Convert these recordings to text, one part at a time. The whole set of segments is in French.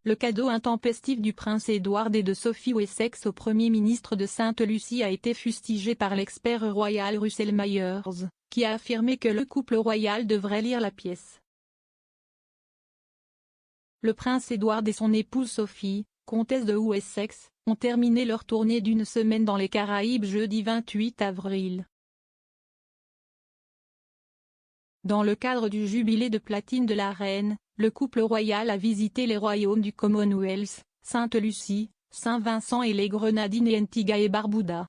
Le cadeau intempestif du prince Édouard et de Sophie Wessex au Premier ministre de Sainte-Lucie a été fustigé par l'expert royal Russell Myers, qui a affirmé que le couple royal devrait lire la pièce. Le prince Édouard et son épouse Sophie, comtesse de Wessex, ont terminé leur tournée d'une semaine dans les Caraïbes jeudi 28 avril. Dans le cadre du jubilé de platine de la reine, le couple royal a visité les royaumes du Commonwealth, Sainte-Lucie, Saint-Vincent et les Grenadines et Antigua et Barbuda.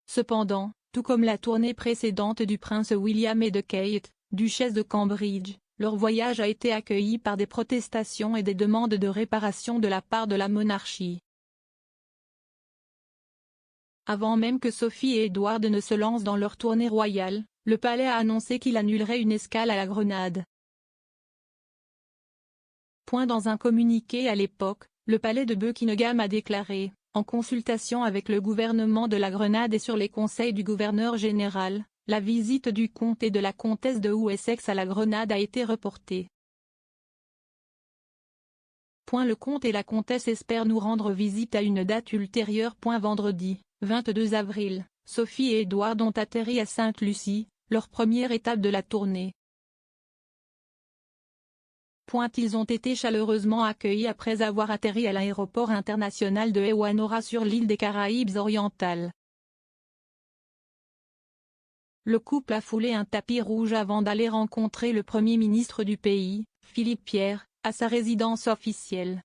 Cependant, tout comme la tournée précédente du prince William et de Kate, duchesse de Cambridge, leur voyage a été accueilli par des protestations et des demandes de réparation de la part de la monarchie. Avant même que Sophie et Édouard ne se lancent dans leur tournée royale, le palais a annoncé qu'il annulerait une escale à la Grenade. Dans un communiqué à l'époque, le palais de Buckingham a déclaré, en consultation avec le gouvernement de la Grenade et sur les conseils du gouverneur général, la visite du comte et de la comtesse de Wessex à la Grenade a été reportée. Le comte et la comtesse espèrent nous rendre visite à une date ultérieure. Vendredi, 22 avril, Sophie et Édouard ont atterri à Sainte-Lucie, leur première étape de la tournée. Ils ont été chaleureusement accueillis après avoir atterri à l'aéroport international de Hewanora sur l'île des Caraïbes orientales. Le couple a foulé un tapis rouge avant d'aller rencontrer le Premier ministre du pays, Philippe Pierre, à sa résidence officielle.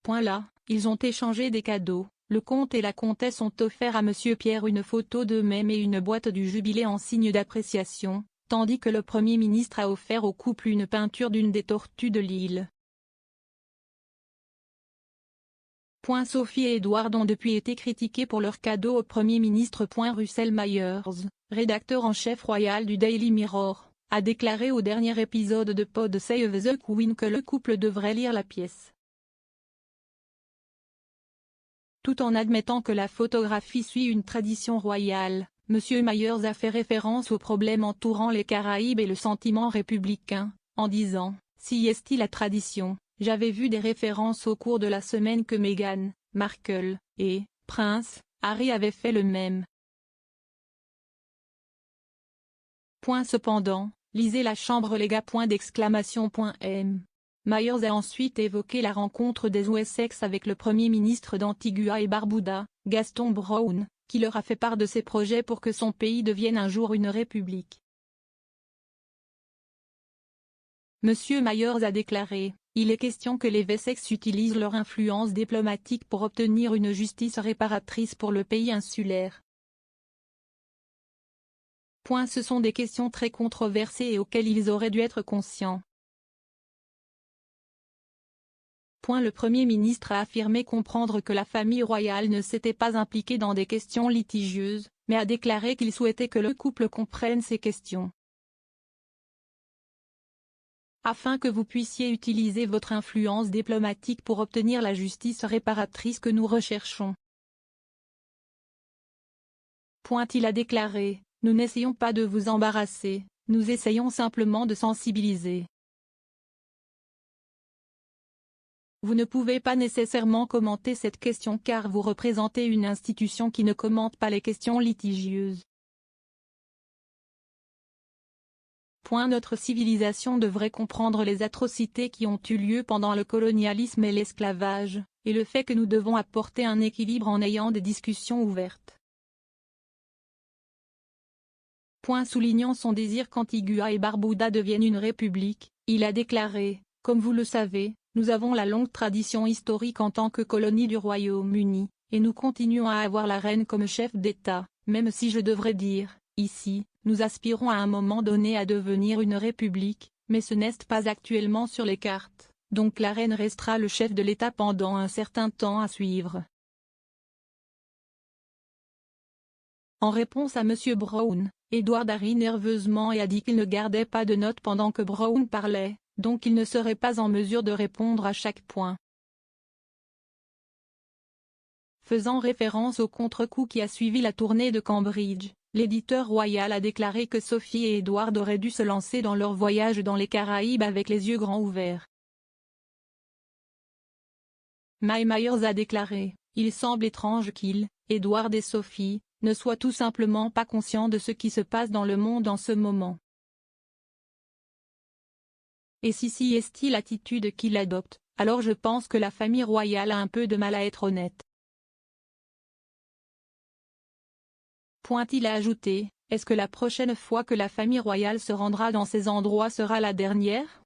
Là, ils ont échangé des cadeaux. Le comte et la comtesse ont offert à Monsieur Pierre une photo d'eux-mêmes et une boîte du jubilé en signe d'appréciation, tandis que le Premier ministre a offert au couple une peinture d'une des tortues de l'île. Sophie et Édouard ont depuis été critiqués pour leur cadeau au Premier ministre. Russell Myers, rédacteur en chef royal du Daily Mirror, a déclaré au dernier épisode de Pod Save the Queen que le couple devrait lire la pièce. Tout en admettant que la photographie suit une tradition royale, M. Myers a fait référence aux problèmes entourant les Caraïbes et le sentiment républicain, en disant « Si est-il la tradition, j'avais vu des références au cours de la semaine que Meghan Markle et Prince Harry avaient fait le même. » Cependant, lisez la chambre les gars. M. Myers a ensuite évoqué la rencontre des Wessex avec le Premier ministre d'Antigua et Barbuda, Gaston Brown, qui leur a fait part de ses projets pour que son pays devienne un jour une république. M. Myers a déclaré, « Il est question que les Wessex utilisent leur influence diplomatique pour obtenir une justice réparatrice pour le pays insulaire. » Ce sont des questions très controversées et auxquelles ils auraient dû être conscients. Le Premier ministre a affirmé comprendre que la famille royale ne s'était pas impliquée dans des questions litigieuses, mais a déclaré qu'il souhaitait que le couple comprenne ces questions. Afin que vous puissiez utiliser votre influence diplomatique pour obtenir la justice réparatrice que nous recherchons. Il a déclaré, nous n'essayons pas de vous embarrasser, nous essayons simplement de sensibiliser. Vous ne pouvez pas nécessairement commenter cette question car vous représentez une institution qui ne commente pas les questions litigieuses. Notre civilisation devrait comprendre les atrocités qui ont eu lieu pendant le colonialisme et l'esclavage, et le fait que nous devons apporter un équilibre en ayant des discussions ouvertes. Soulignant son désir qu'Antigua et Barbuda deviennent une république, il a déclaré, « Comme vous le savez, nous avons la longue tradition historique en tant que colonie du Royaume-Uni, et nous continuons à avoir la reine comme chef d'État, même si je devrais dire, ici, nous aspirons à un moment donné à devenir une république, mais ce n'est pas actuellement sur les cartes, donc la reine restera le chef de l'État pendant un certain temps à suivre. » En réponse à M. Brown, Édouard a ri nerveusement et a dit qu'il ne gardait pas de notes pendant que Brown parlait, donc il ne serait pas en mesure de répondre à chaque point. Faisant référence au contre-coup qui a suivi la tournée de Cambridge, L'éditeur royal a déclaré que Sophie et Edward auraient dû se lancer dans leur voyage dans les Caraïbes avec les yeux grands ouverts. Mae Myers a déclaré: « Il semble étrange qu'ils, Edward et Sophie, ne soient tout simplement pas conscients de ce qui se passe dans le monde en ce moment. Et si est l'attitude qu'il adopte, alors je pense que la famille royale a un peu de mal à être honnête. » Il a ajouté: « Est-ce que la prochaine fois que la famille royale se rendra dans ces endroits sera la dernière ?